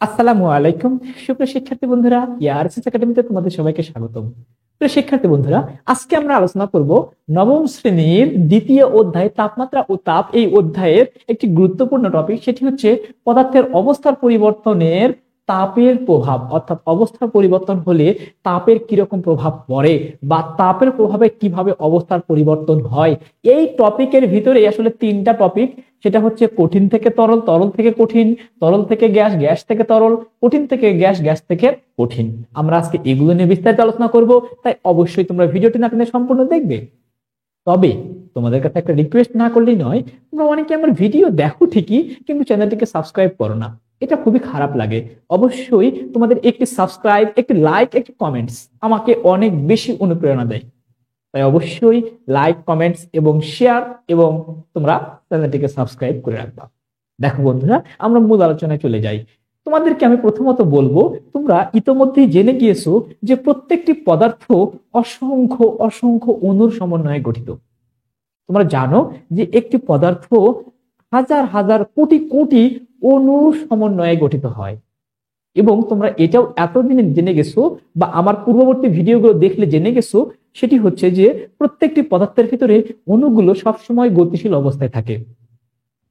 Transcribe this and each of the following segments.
আসসালামু আলাইকুম। সুপ্রিয় শিক্ষার্থী বন্ধুরা, ইয়ারএসএস একাডেমিতে তোমাদের সবাইকে স্বাগতম। প্রিয় শিক্ষার্থী বন্ধুরা, আজকে আমরা আলোচনা করব নবম শ্রেণীর দ্বিতীয় অধ্যায় তাপমাত্রা ও তাপ, এই অধ্যায়ের একটি গুরুত্বপূর্ণ টপিক, সেটি হচ্ছে পদার্থের অবস্থার পরিবর্তনের তাপের প্রভাব। অর্থাৎ অবস্থার পরিবর্তন হলে তাপের কিরকম প্রভাব পড়ে বা তাপের প্রভাবে কিভাবে অবস্থার পরিবর্তন হয়। এই টপিকের ভিতরে আসলে তিনটা টপিক, সেটা হচ্ছে কঠিন থেকে তরল, তরল থেকে কঠিন, তরল থেকে গ্যাস, গ্যাস থেকে তরল, কঠিন থেকে গ্যাস, গ্যাস থেকে কঠিন। আমরা আজকে এগুলো নিয়ে বিস্তারিত আলোচনা করব, তাই অবশ্যই তোমরা ভিডিওটি না টেনে সম্পূর্ণ দেখবে। তবে তোমাদের কাছে একটা রিকোয়েস্ট না করলেই নয়, তোমরা অনেকে আমার ভিডিও দেখো ঠিকই, কিন্তু চ্যানেলটিকে সাবস্ক্রাইব করো না। এটা খুবই খারাপ লাগে। অবশ্যই তোমাদের একটি সাবস্ক্রাইব, একটি লাইক, একটি কমেন্টস আমাকে অনেক বেশি অনুপ্রেরণা দেয়। তাই অবশ্যই লাইক, কমেন্টস এবং শেয়ার এবং তোমরা চ্যানেলটিকে সাবস্ক্রাইব করে রাখবা। দেখো বন্ধুরা, আমরা মূল আলোচনায় চলে যাই। তোমাদেরকে আমি প্রথমত বলবো, তোমরা ইতোমধ্যেই জেনে গিয়েছো যে প্রত্যেকটি পদার্থ অসংখ্য অসংখ্য অণুর সমন্বয়ে গঠিত। তোমরা জানো যে একটি পদার্থ হাজার হাজার কোটি কোটি অণুর সমন্বয়ে গঠিত হয়। এবং তোমরা এটাও এতদিনে জেনে গেছো বা আমার পূর্ববর্তী ভিডিওগুলো দেখলে জেনে গেছো, সেটি হচ্ছে যে প্রত্যেকটি পদার্থের ভিতরে অণুগুলো সবসময় গতিশীল অবস্থায় থাকে।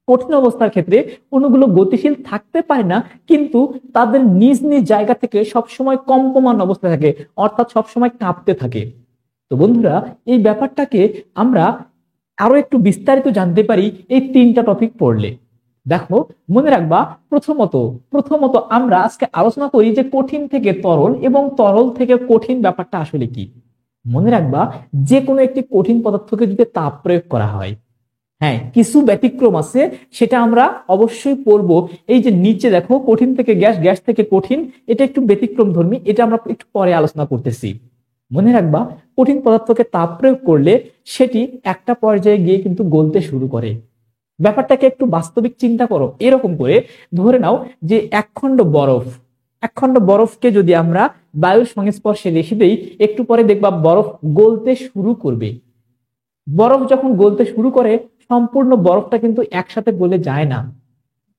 কঠিন অবস্থার ক্ষেত্রে অণুগুলো গতিশীল থাকতে পারে না, কিন্তু তাদের নিজ নিজ জায়গা থেকে সবসময় কম্পমান অবস্থায় থাকে, অর্থাৎ সবসময় কাঁপতে থাকে। তো বন্ধুরা, এই ব্যাপারটাকে আমরা আরো একটু বিস্তারিত জানতে পারি এই তিনটা টপিক পড়লে। দেখো, মনে রাখবা, প্রথমত প্রথমত আমরা আজকে আলোচনা করি যে কঠিন থেকে তরল এবং তরল থেকে কঠিন ব্যাপারটা আসলে কি। মনে রাখবা, যে কোনো একটি কঠিন পদার্থকে যদি তাপ প্রয়োগ করা হয়, হ্যাঁ কিছু ব্যতিক্রম আছে, সেটা আমরা অবশ্যই পড়বো। এই যে নিচে দেখো, কঠিন থেকে গ্যাস, গ্যাস থেকে কঠিন, এটা একটু ব্যতিক্রম ধর্মী, এটা আমরা একটু পরে আলোচনা করতেছি। মনে রাখবা, কঠিন পদার্থকে তাপ প্রয়োগ করলে সেটি একটা পর্যায়ে গিয়ে কিন্তু গলতে শুরু করে। ব্যাপারটাকে একটু বাস্তবিক চিন্তা করো। এরকম করে ধরে নাও যে এক খণ্ড বরফকে যদি আমরা বায়ুর সংস্পর্শে রেখে দেই, একটু পরে দেখবা বরফ গলতে শুরু করবে। বরফ যখন গলতে শুরু করে, সম্পূর্ণ বরফটা কিন্তু একসাথে গলে যায় না,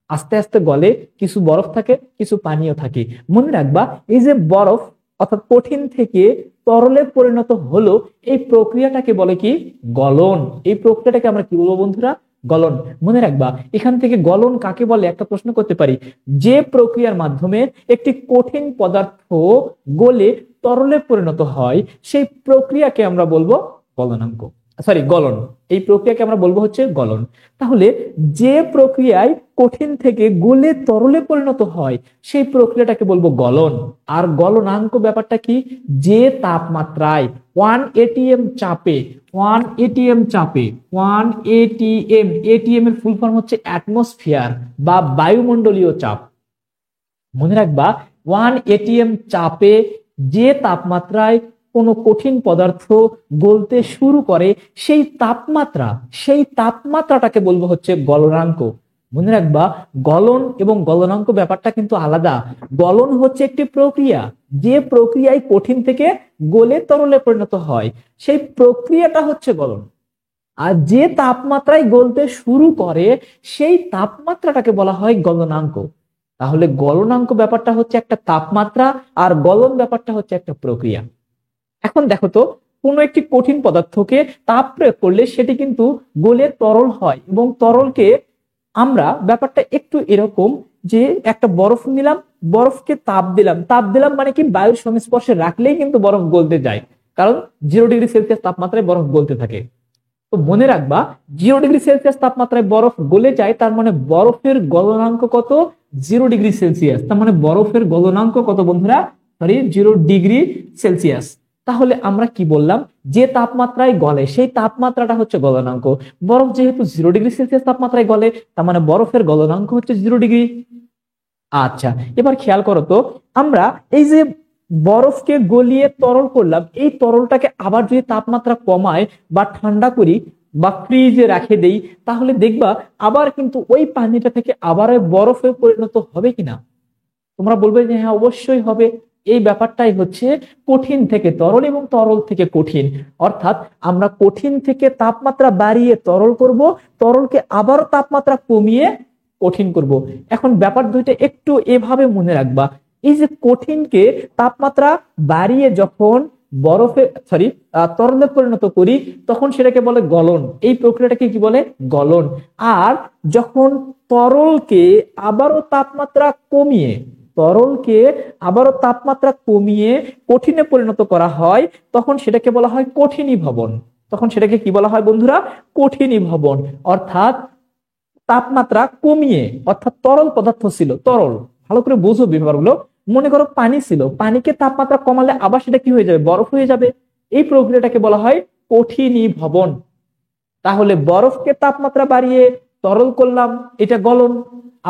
আস্তে আস্তে গলে। কিছু বরফ থাকে, কিছু পানিও থাকে। মনে রাখবা, এই যে বরফ অর্থাৎ কঠিন থেকে তরলে পরিণত হলো, এই প্রক্রিয়াটাকে বলে কি? গলন। এই প্রক্রিয়াটাকে আমরা কি বলবো বন্ধুরা? গলন। মনে রাখবা, এখান থেকে গলন কাকে বলে একটা প্রশ্ন করতে পারি। যে প্রক্রিয়ার মাধ্যমে একটি কঠিন পদার্থ গলে তরলে পরিণত হয়, সেই প্রক্রিয়াকে আমরা বলবো গলনাঙ্ক, গলন। এই প্রক্রিয়াকে আমরা বলবো হচ্ছে গলন। তাহলে যে প্রক্রিয়ায় কঠিন থেকে গলে তরলে পরিণত হয়, সেই প্রক্রিয়াটাকে বলবো গলন। আর গলনাঙ্ক ব্যাপারটা কি? যে তাপমাত্রায় 1 atm চাপে, 1 atm এর ফুল ফর্ম হচ্ছে অ্যাটমসফিয়ার বা বায়ুমণ্ডলীয় চাপ। মনে রাখবা, 1 atm চাপে যে তাপমাত্রায় কোনো কঠিন পদার্থ গলতে শুরু করে, সেই তাপমাত্রাটাকে বলবো হচ্ছে গলনাঙ্ক। মনে রাখবা, গলন এবং গলনাঙ্ক ব্যাপারটা কিন্তু আলাদা। গলন হচ্ছে একটি প্রক্রিয়া, যে প্রক্রিয়ায় কঠিন থেকে গলে তরলে পরিণত হয়, সেই প্রক্রিয়াটা হচ্ছে গলন। আর যে তাপমাত্রায় গলতে শুরু করে, সেই তাপমাত্রাটাকে বলা হয় গলনাঙ্ক। তাহলে গলনাঙ্ক ব্যাপারটা হচ্ছে একটা তাপমাত্রা, আর গলন ব্যাপারটা হচ্ছে একটা প্রক্রিয়া। এখন দেখো তো, কোনো একটি কঠিন পদার্থকে তাপ প্রয়োগ করলে সেটি কিন্তু গলে তরল হয়, এবং তরলকে আমরা ব্যাপারটা একটু এরকম যে একটা বরফ নিলাম, বরফকে তাপ দিলাম মানে কি, বায়ুর সংস্পর্শে রাখলেই কিন্তু বরফ গলতে যায়, কারণ 0 ডিগ্রি সেলসিয়াস তাপমাত্রায় বরফ গলতে থাকে। তো মনে রাখবা, 0 ডিগ্রি সেলসিয়াস তাপমাত্রায় বরফ গলে যায়, তার মানে বরফের গলনাঙ্ক কত? 0 ডিগ্রি সেলসিয়াস। তার মানে বরফের গলনাঙ্ক কত বন্ধুরা? 0 ডিগ্রি সেলসিয়াস। তাহলে আমরা কি বললাম? যে তাপমাত্রায় গলে সেই তাপমাত্রাটা হচ্ছে গলনাঙ্ক। বরফ যেহেতু 0 ডিগ্রি সেলসিয়াস তাপমাত্রায় গলে, তার মানে বরফের গলনাঙ্ক হচ্ছে 0 ডিগ্রি। আচ্ছা, এবার খেয়াল করো তো, আমরা এই যে বরফকে গলিয়ে তরল করলাম, এই তরলটাকে আবার যদি তাপমাত্রা কমায় বা ঠান্ডা করি বা ফ্রিজে রেখে দেই, তাহলে দেখবা আবার কিন্তু ওই পানিটা থেকে আবার বরফে পরিণত হবে কিনা? তোমরা বলবে যে হ্যাঁ, অবশ্যই হবে। এই ব্যাপারটাই হচ্ছে কঠিন থেকে তরল এবং তরল থেকে কঠিন। অর্থাৎ আমরা কঠিন থেকে তাপমাত্রা বাড়িয়ে তরল করব, তরলকে আবারও তাপমাত্রা কমিয়ে কঠিন করব। এখন ব্যাপার দুইটা একটু এভাবে মনে রাখবা, এই যে কঠিনকে তাপমাত্রা বাড়িয়ে যখন তরলে পরিণত করি তখন সেটাকে বলে গলন, এই প্রক্রিয়াটাকে কি বলে? গলন। আর যখন তরলকে আবারও তাপমাত্রা কমিয়ে তরলকে আবারও তাপমাত্রা কমিয়ে কঠিনে পরিণত করা হয় তখন সেটাকে বলা হয় কঠিনীভবন। তখন সেটাকে কি বলা হয় বন্ধুরা? কঠিনীভবন। অর্থাৎ তাপমাত্রা কমিয়ে, অর্থাৎ তরল পদার্থ ছিল, তরল, ভালো করে বুঝো ব্যাপারগুলো। মনে করো পানি ছিল, পানিকে তাপমাত্রা কমালে আবার সেটা কি হয়ে যাবে? বরফ হয়ে যাবে। এই প্রক্রিয়াটাকে বলা হয় কঠিনীভবন। তাহলে বরফকে তাপমাত্রা বাড়িয়ে তরল করলাম, এটা গলন।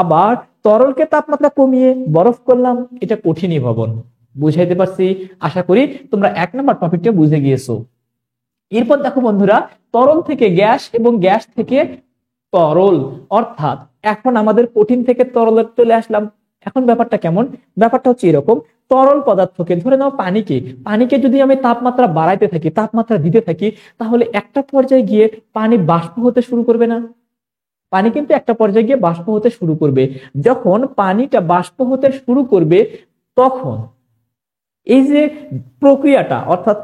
আবার তরলকে তাপমাত্রা কমিয়ে বরফ করলাম, এটা কঠিনীভবন। বুঝাইতে পারছি? আশা করি তোমরা 1 নম্বর টপিকটা বুঝে গিয়েছো। এরপর দেখো বন্ধুরা, তরল থেকে গ্যাস এবং গ্যাস থেকে তরল, অর্থাৎ এখন আমাদের কঠিন থেকে তরলে চলে আসলাম। এখন ব্যাপারটা কেমন? ব্যাপারটা হচ্ছে এরকম, তরল পদার্থকে, ধরে নাও পানিকে, পানিকে যদি আমি তাপমাত্রা বাড়াইতে থাকি, তাপমাত্রা দিতে থাকি, তাহলে একটা পর্যায়ে গিয়ে পানি বাষ্প হতে শুরু করবে না? পানি কিন্তু একটা পর্যায়ে গিয়ে বাষ্প হতে শুরু করবে। যখন পানিটা বাষ্প হতে শুরু করবে তখন এই যে প্রক্রিয়াটা, অর্থাৎ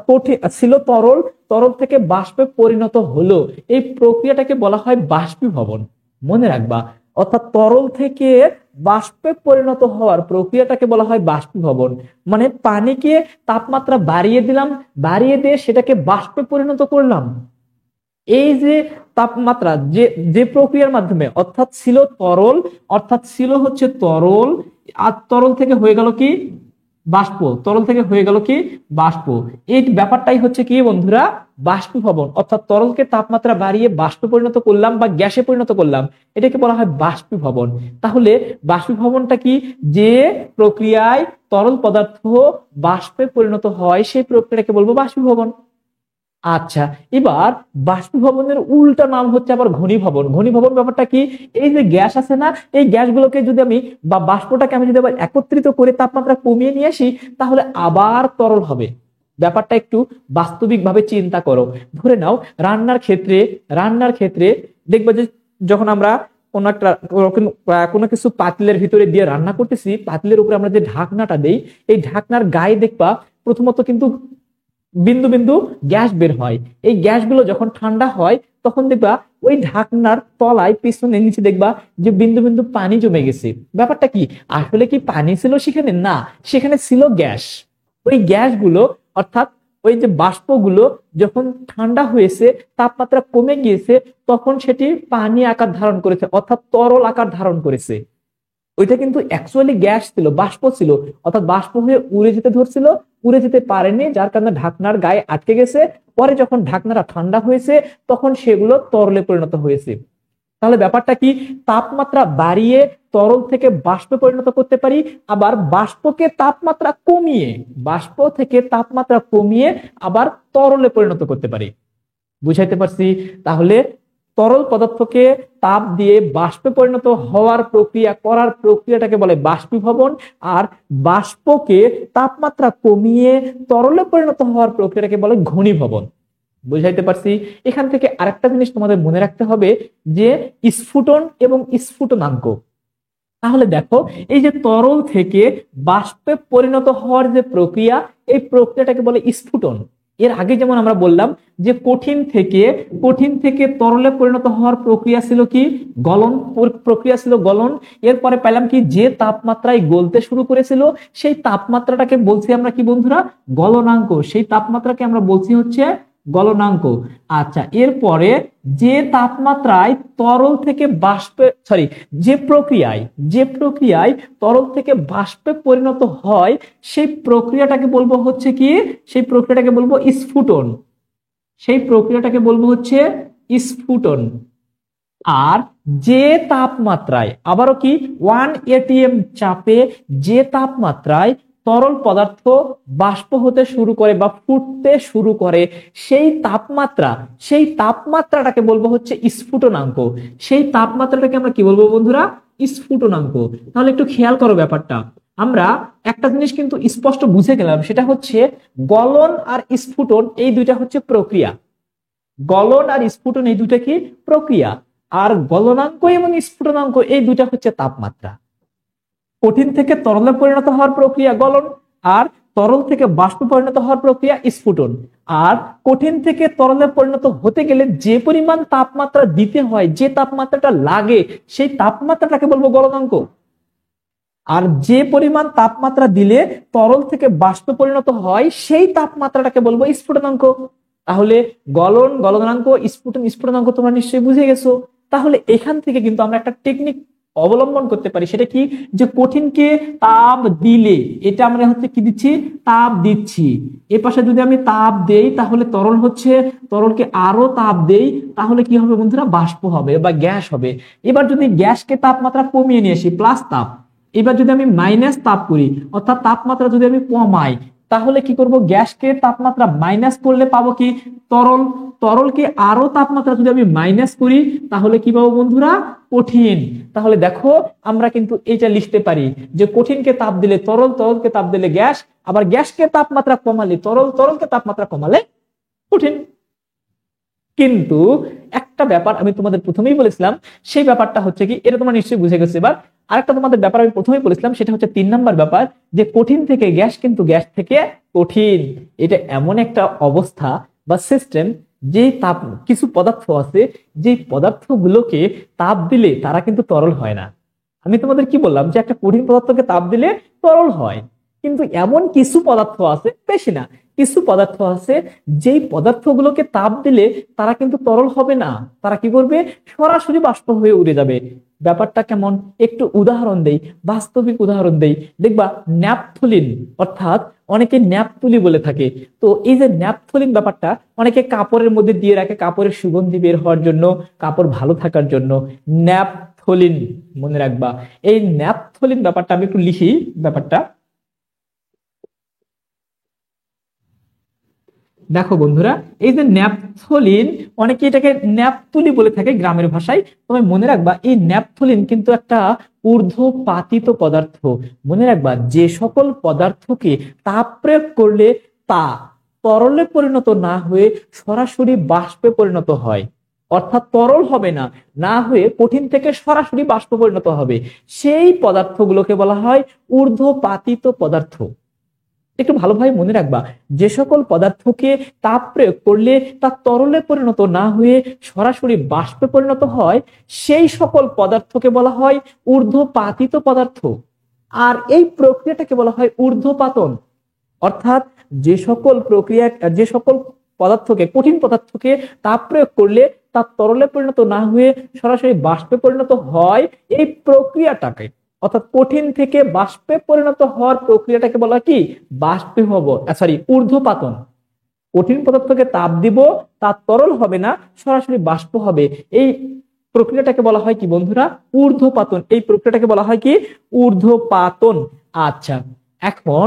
ছিল তরল, তরল থেকে বাষ্পে পরিণত হলো, এই প্রক্রিয়াটাকে বলা হয় বাষ্পীভবন। মনে রাখবা, অর্থাৎ তরল থেকে বাষ্পে পরিণত হওয়ার প্রক্রিয়াটাকে বলা হয় বাষ্পীভবন। মানে পানিকে তাপমাত্রা বাড়িয়ে দিলাম, বাড়িয়ে দিয়ে সেটাকে বাষ্পে পরিণত করলাম। এই যে তাপমাত্রা, যে যে প্রক্রিয়ার মাধ্যমে, অর্থাৎ ছিল তরল, অর্থাৎ ছিল হচ্ছে তরল, আর তরল থেকে হয়ে গেল কি? বাষ্প। তরল থেকে হয়ে গেল কি? বাষ্প। এই ব্যাপারটাই হচ্ছে কি বন্ধুরা? বাষ্পীভবন। অর্থাৎ তরলকে তাপমাত্রা বাড়িয়ে বাষ্পে পরিণত করলাম বা গ্যাসে পরিণত করলাম, এটাকে বলা হয় বাষ্পীভবন। তাহলে বাষ্পীভবনটা কি? যে প্রক্রিয়ায় তরল পদার্থ বাষ্পে পরিণত হয় সেই প্রক্রিয়াটাকে বলবো বাষ্পীভবন। আচ্ছা, এবার বাষ্পীভবনের উল্টা নাম হচ্ছে আবার ঘনীভবন। ঘনীভবন ব্যাপারটা কি? এই যে গ্যাস আছে না, এই গ্যাসগুলোকে যদি আমি বা বাষ্পটাকে আমি যদি আবার একত্রিত করে তাপমাত্রা কমিয়ে নিয়ে আসি তাহলে আবার তরল হবে। ব্যাপারটা একটু বাস্তবিক ভাবে চিন্তা করো। ধরে নাও রান্নার ক্ষেত্রে দেখবা যে যখন আমরা কোনো কিছু পাতিলের ভিতরে দিয়ে রান্না করতেছি, পাতিলের উপরে আমরা যে ঢাকনাটা দেই, এই ঢাকনার গায়ে দেখবা প্রথমত কিন্তু বিন্দু বিন্দু গ্যাস বের হয়। এই গ্যাসগুলো যখন ঠান্ডা হয় তখন দেখবা ওই ঢাকনার তলায় পিছনে নিচে দেখবা যে বিন্দু বিন্দু পানি জমে গেছে। ব্যাপারটা কি? আসলে কি পানি ছিল সেখানে? না, সেখানে ছিল গ্যাস। ওই গ্যাসগুলো, অর্থাৎ ওই যে বাষ্পগুলো যখন ঠান্ডা হয়েছে, তাপমাত্রা কমে গিয়েছে, তখন সেটি পানি আকার ধারণ করেছে, অর্থাৎ তরল আকার ধারণ করেছে। ওইটা কিন্তু অ্যাকচুয়ালি গ্যাস ছিল, বাষ্প ছিল, অর্থাৎ বাষ্প হয়ে উড়ে যেতে ধরছিল, উড়ে যেতে পারেনি, যার কারণে ঢাকনার গায়ে আটকে গেছে। পরে যখন ঢাকনাটা ঠান্ডা হয়েছে তখন সেগুলো তরলে পরিণত হয়েছে। তাহলে ব্যাপারটা কি? তাপমাত্রা বাড়িয়ে তরল থেকে বাষ্পে পরিণত করতে পারি, আবার বাষ্প থেকে তাপমাত্রা কমিয়ে আবার তরলে পরিণত করতে পারি। বুঝাইতে পারছি? তাহলে তরল পদার্থকে তাপ দিয়ে বাষ্পে পরিণত হওয়ার করার প্রক্রিয়াটাকে বলে বাষ্পীভবন, আর বাষ্পকে তাপমাত্রা কমিয়ে তরলে পরিণত হওয়ার প্রক্রিয়াটাকে বলে ঘনীভবন। বুঝাইতে পারছি? এখান থেকে আরেকটা জিনিস তোমাদের মনে রাখতে হবে যে স্ফুটন এবং স্ফুটনাঙ্ক। তাহলে দেখো, এই যে তরল থেকে বাষ্পে পরিণত হওয়ার যে প্রক্রিয়া, এই প্রক্রিয়াটাকে বলে স্ফুটন। এর আগে যেমন আমরা বললাম যে কঠিন থেকে তরলে পরিণত হওয়ার প্রক্রিয়া ছিল কি? গলন প্রক্রিয়া ছিল, গলন। এরপরে পেলাম কি? যে তাপমাত্রায় গলতে শুরু করেছিল সেই তাপমাত্রাটাকে বলছি আমরা কি বন্ধুরা? গলনাঙ্ক। সেই তাপমাত্রাকে আমরা বলছি হচ্ছে গলনাঙ্ক। আচ্ছা, এরপরে যে তাপমাত্রায় তরল থেকে যে প্রক্রিয়ায় তরল থেকে বাষ্পে পরিণত হয় সেই প্রক্রিয়াটাকে বলবো হচ্ছে কি? সেই প্রক্রিয়াটাকে বলবো স্ফুটন। সেই প্রক্রিয়াটাকে বলবো হচ্ছে স্ফুটন। আর যে তাপমাত্রায়, আবারও কি, 1 atm চাপে যে তাপমাত্রায় তরল পদার্থ বাষ্প হতে শুরু করে বা ফুটতে শুরু করে সেই তাপমাত্রাটাকে বলবো হচ্ছে স্ফুটনাঙ্ক। সেই তাপমাত্রাটাকে আমরা কি বলবো বন্ধুরা? স্ফুটনাঙ্ক। তাহলে একটু খেয়াল করো ব্যাপারটা। আমরা একটা জিনিস কিন্তু স্পষ্ট বুঝে গেলাম, সেটা হচ্ছে গলন আর স্ফুটন এই দুইটা হচ্ছে প্রক্রিয়া। গলন আর স্ফুটন এই দুইটা কি? প্রক্রিয়া। আর গলনাঙ্ক এবং স্ফুটনাঙ্ক এই দুইটা হচ্ছে তাপমাত্রা। কঠিন থেকে তরলে পরিণত হওয়ার প্রক্রিয়া গলন, আর তরল থেকে বাষ্পে পরিণত হওয়ার প্রক্রিয়া স্ফুটন। আর কঠিন থেকে তরলে পরিণত হতে গেলে যে পরিমাণ তাপমাত্রা দিতে হয়, যে তাপমাত্রাটা লাগে, সেই তাপমাত্রাটাকে বলবো গলনাঙ্ক। আর যে পরিমাণ তাপমাত্রা দিলে তরল থেকে বাষ্পে পরিণত হয়, সেই তাপমাত্রাটাকে বলবো স্ফুটনাঙ্ক। তাহলে গলন, গলনাঙ্ক, স্ফুটন, স্ফুটনাঙ্ক তোমরা নিশ্চয়ই বুঝে গেছো। তাহলে এখান থেকে কিন্তু আমরা একটা টেকনিক অবলম্বন করতে পারি, সেটা কি, যে কঠিনকে তাপ দিলে, এটা আমরা হচ্ছে কি দিচ্ছি, তাপ দিচ্ছি। এ পাশে যদি আমি তাপ দেই তাহলে তরল হচ্ছে, তরলকে আরো তাপ দেই তাহলে কি হবে বন্ধুরা, বাষ্প হবে বা গ্যাস হবে। এবার যদি গ্যাসকে তাপমাত্রা কমিয়ে নিয়ে আসি, প্লাস তাপ, এবার যদি আমি মাইনাস তাপ করি, অর্থাৎ তাপমাত্রা যদি আমি কমাই, তাহলে কি করব, গ্যাসকে তাপমাত্রা মাইনাস করলে পাবো কি, তরল। তরলকে আরো তাপমাত্রা যদি আমি মাইনাস করি তাহলে কি পাবো বন্ধুরা, কঠিন। তাহলে দেখো আমরা কিন্তু এটা লিখতে পারি যে কঠিনকে তাপ দিলে তরল, তরলকে তাপ দিলে গ্যাস, আবার গ্যাসকে তাপমাত্রা কমালে তরল, তরলকে তাপমাত্রা কমালে কঠিন। কিন্তু একটা ব্যাপার আমি তোমাদের প্রথমেই বলেছিলাম, সেই ব্যাপারটা হচ্ছে কি, এটা তোমরা নিশ্চয়ই বুঝে গেছো। এবার আরেকটা তোমাদের ব্যাপার আমি প্রথমেই বলেছিলাম, সেটা হচ্ছে 3 নাম্বার ব্যাপার, যে কঠিন থেকে গ্যাস কিন্তু গ্যাস থেকে কঠিন। এটা এমন একটা অবস্থা বা সিস্টেম, যে তাপ, কিছু পদার্থ আছে যে পদার্থগুলোকে তাপ দিলে তারা কিন্তু তরল হয় না। আমি তোমাদের কি বললাম, যে একটা কঠিন পদার্থকে তাপ দিলে তরল হয়, কিন্তু এমন কিছু পদার্থ আছে, বেশি না, কিছু পদার্থ আছে যেই পদার্থগুলোকে তাপ দিলে তারা কিন্তু তরল হবে না, তারা কি করবে, সরাসরি বাষ্প হয়ে উড়ে যাবে। ব্যাপারটা কেমন, একটু উদাহরণ দেই, বাস্তবিক উদাহরণ দেই, দেখবা ন্যাপথলিন, অর্থাৎ অনেকে ন্যাপথলি বলে থাকে। তো এই যে ন্যাপথলিন ব্যাপারটা অনেকে কাপড়ের মধ্যে দিয়ে রাখে, কাপড়ের সুগন্ধি বের হওয়ার জন্য, কাপড় ভালো থাকার জন্য। ন্যাপথলিন মনে রাখবা। এই ন্যাপথলিন ব্যাপারটা আমি একটু লিখি ব্যাপারটা। দেখো বন্ধুরা, এই যে ন্যাপথলিন, অনেকে এটাকে ন্যাপথলি বলে থাকে গ্রামের ভাষায়। তবে মনে রাখবা এই ন্যাপথলিন কিন্তু একটা ঊর্ধ্বপাতিত পদার্থ। মনে রাখবা, যে সকল পদার্থকে তাপ প্রয়োগ করলে তা তরলে পরিণত না হয়ে সরাসরি বাষ্পে পরিণত হয়, অর্থাৎ তরল হবে না, না হয়ে কঠিন থেকে সরাসরি বাষ্পে পরিণত হবে, সেই পদার্থগুলোকে বলা হয় ঊর্ধ্বপাতিত পদার্থ। একটু ভালোভাবে মনে রাখবা, যে সকল পদার্থকে তাপ প্রয়োগ করলে তা তরলে পরিণত না হয়ে সরাসরি বাষ্পে পরিণত হয়, সেই সকল পদার্থকে বলা হয় ঊর্ধ্বপাতিত পদার্থ। আর এই প্রক্রিয়াটাকে বলা হয় ঊর্ধ্বপাতন। অর্থাৎ যে সকল প্রক্রিয়া, যে সকল পদার্থকে, কঠিন পদার্থকে তাপ প্রয়োগ করলে তা তরলে পরিণত না হয়ে সরাসরি বাষ্পে পরিণত হয়, এই প্রক্রিয়াটাকে, অর্থাৎ কঠিন থেকে বাষ্পে পরিণত হওয়ার প্রক্রিয়াটাকে বলা কি, বাষ্পীভবন, ঊর্ধ্বপাতন। কঠিন পদার্থকে তাপ দিব, তা তরল হবে না, সরাসরি বাষ্প হবে, এই প্রক্রিয়াটাকে বলা হয় কি বন্ধুরা, ঊর্ধ্বপাতন। এই প্রক্রিয়াটাকে বলা হয় কি, ঊর্ধ্বপাতন। আচ্ছা, এখন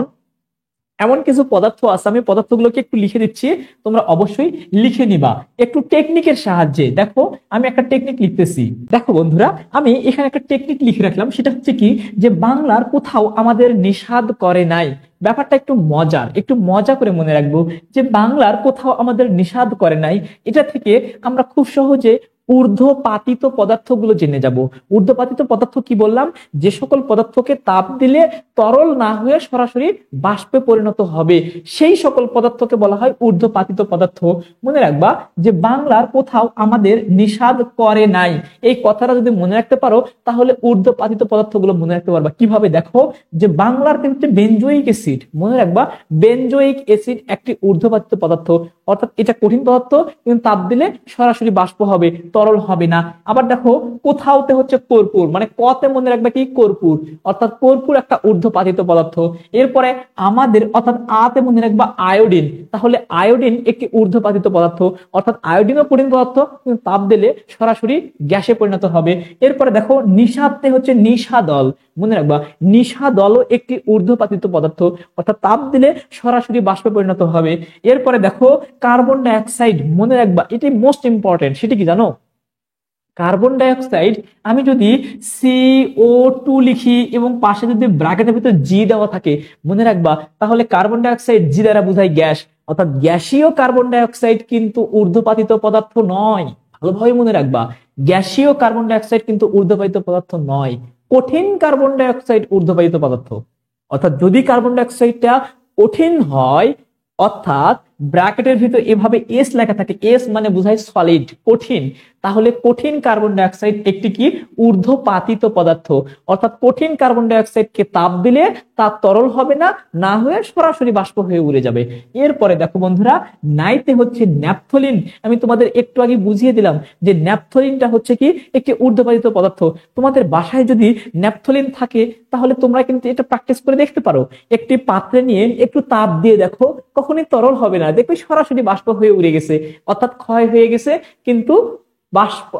এমন কিছু পদার্থ আছে, আমি পদার্থগুলোকে একটু লিখে দিচ্ছি, তোমরা অবশ্যই লিখে নিবা একটু টেকনিকের সাহায্যে। দেখো আমি একটা টেকনিক লিখতেছি। দেখো বন্ধুরা, আমি এখানে একটা টেকনিক লিখে রাখলাম, সেটা হচ্ছে কি, যে বাংলার কোথাও আমাদের নিষাদ করে নাই। ব্যাপারটা একটু মজার, একটু মজা করে মনে রাখবো, যে বাংলার কোথাও আমাদের নিষাদ করে নাই। এটা থেকে আমরা খুব সহজে ঊর্ধ্বপাতিত পদার্থগুলো জেনে যাব। ঊর্ধ্বপাতিত পদার্থ কি বললাম, যে সকল পদার্থকে তাপ দিলে তরল না হয়ে সরাসরি বাষ্পে পরিণত হবে, সেই সকল পদার্থকে বলা হয় ঊর্ধ্বপাতিত পদার্থ। মনে রাখবা, যে বাংলার কোথাও আমাদের নিষাদ করে নাই, এই কথাটা যদি মনে রাখতে পারো তাহলে ঊর্ধ্বপাতিত পদার্থগুলো মনে রাখতে পারবা কিভাবে। দেখো, যে বাংলার কিন্তু বেনজোইক অ্যাসিড, মনে রাখবা বেনজোইক অ্যাসিড একটি ঊর্ধ্বপাতিত পদার্থ, অর্থাৎ এটা কঠিন পদার্থ, কিন্তু তাপ দিলে সরাসরি বাষ্প হবে, তরল হবে না। আবার দেখো, কোথাওতে হচ্ছে কর্পূর, মানে কতে মনে রাখবে কি, কর্পূর, অর্থাৎ কর্পূর একটা ঊর্ধ্বপাতিত পদার্থ। এরপরে আমাদের, অর্থাৎ আতে মনে রাখবা আয়োডিন, তাহলে আয়োডিন একটি ঊর্ধ্বপাতিত পদার্থ, অর্থাৎ আয়োডিনও কঠিন পদার্থ, কিন্তু তাপ দিলে সরাসরি গ্যাসে পরিণত হবে। এরপরে দেখো, নিষাদতে হচ্ছে নিষাদল, মনে রাখবা নিষাদলও একটি ঊর্ধ্বপাতিত পদার্থ, অর্থাৎ তাপ দিলে সরাসরি বাষ্পে পরিণত হবে। এরপরে দেখো, কার্বন ডাইঅক্সাইড, মনে রাখবা এটি মোস্ট ইম্পর্টেন্ট। সেটি কি জানো, কার্বন ডাইঅক্সাইড, আমি যদি CO2 লিখি এবং পাশে যদি ব্র্যাকেটের ভিতরে জি দেওয়া থাকে, মনে রাখবা তাহলে কার্বন ডাইঅক্সাইড জি দ্বারা বোঝায় গ্যাস, অর্থাৎ গ্যাসীয় কার্বন ডাইঅক্সাইড কিন্তু ঊর্ধ্বপাতিত পদার্থ নয়। ভালোভাবে মনে রাখবা, গ্যাসীয় কার্বন ডাই অক্সাইড কিন্তু ঊর্ধ্ববাহিত পদার্থ নয়, কঠিন কার্বন ডাই অক্সাইড ঊর্ধ্ববাহিত পদার্থ। অর্থাৎ যদি কার্বন ডাই অক্সাইডটা কঠিন হয়, অর্থাৎ ব্র্যাকেটের ভিতর এভাবে এস লেখা থাকে, এস মানে বোঝায় সলিড, কঠিন, তাহলে কঠিন কার্বন ডাই অক্সাইড একটি কি ঊর্ধ্বপাতিত পদার্থ। অর্থাৎ কঠিন কার্বন ডাই অক্সাইডকে তাপ দিলে তা তরল হবে না, না হয়ে সরাসরি বাষ্প হয়ে উড়ে যাবে। এরপরে দেখো বন্ধুরা, নাইতে হচ্ছে ন্যাপথলিন। আমি তোমাদের একটু আগে বুঝিয়ে দিলাম যে ন্যাপথলিনটা হচ্ছে কি একটি ঊর্ধ্বপাতিত পদার্থ। তোমাদের বাসায় যদি ন্যাপথলিন থাকে তাহলে তোমরা কিন্তু এটা প্র্যাকটিস করে দেখতে পারো। একটি পাত্রে নিয়ে একটু তাপ দিয়ে দেখো, কখনোই তরল হবে না, দেখবে সরাসরি বাষ্প হয়ে উড়ে গেছে, অর্থাৎ ক্ষয় হয়ে গেছে, কিন্তু বাষ্প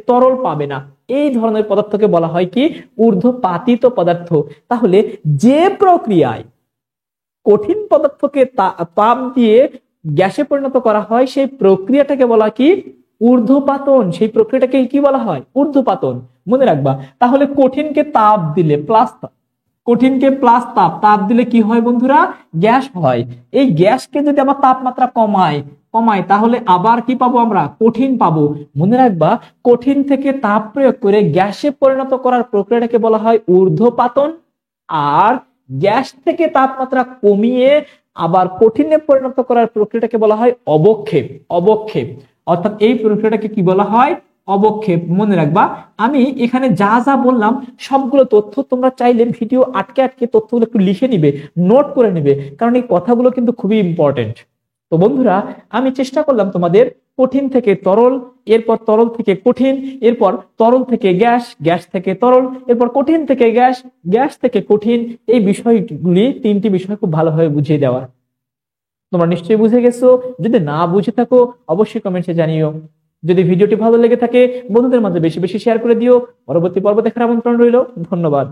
তরল পাবে না। এই ধরনের পদার্থকে বলা হয় কি ঊর্ধ্বপাতিত পদার্থ। তাহলে যে প্রক্রিয়ায় কঠিন পদার্থকে তাপ দিয়ে গ্যাসে পরিণত করা হয় সেই প্রক্রিয়াটাকে বলা কি ঊর্ধ্বপাতন। সেই প্রক্রিয়াটাকে কি বলা হয় ঊর্ধ্বপাতন, মনে রাখবা। তাহলে কঠিনকে তাপ দিলে কঠিনকে প্লাস তাপ দিলে কি হয় বন্ধুরা, গ্যাস হয়। এই গ্যাসকে যদি আমার তাপমাত্রা কমাই তাহলে আবার কি পাবো, আমরা কঠিন পাবো। মনে রাখবা, কঠিন থেকে তাপ প্রয়োগ করে গ্যাসে পরিণত করার প্রক্রিয়াটাকে বলা হয় ঊর্ধ্বপাতন, আর গ্যাস থেকে তাপমাত্রা কমিয়ে আবার কঠিনে পরিণত করার প্রক্রিয়াটাকে বলা হয় অবক্ষেপ। অর্থাৎ এই প্রক্রিয়াটাকে কি বলা হয়, অবক্ষেপ। মনে রাখবা, আমি এখানে যা যা বললাম সবগুলো তথ্য তোমরা চাইলে ভিডিও আটকে তথ্যগুলো একটু লিখে নিবে, নোট করে নিবে, কারণ এই কথাগুলো কিন্তু খুবই ইম্পর্টেন্ট। তো বন্ধুরা, আমি চেষ্টা করলাম তোমাদের কঠিন থেকে তরল, এরপর তরল থেকে কঠিন, এরপর তরল থেকে গ্যাস, গ্যাস থেকে তরল, এরপর কঠিন থেকে গ্যাস, গ্যাস থেকে কঠিন, এই বিষয়গুলি তিনটি বিষয় খুব ভালোভাবে বুঝিয়ে দেওয়ার। তোমরা নিশ্চয়ই বুঝে গেছো। যদি না বুঝে থাকো অবশ্যই কমেন্টে জানিও। যদি ভিডিওটি ভালো লেগে থাকে বন্ধুদের মাঝে বেশি বেশি শেয়ার করে দিও। পরবর্তী পর্ব দেখার আমন্ত্রণ রইল। ধন্যবাদ।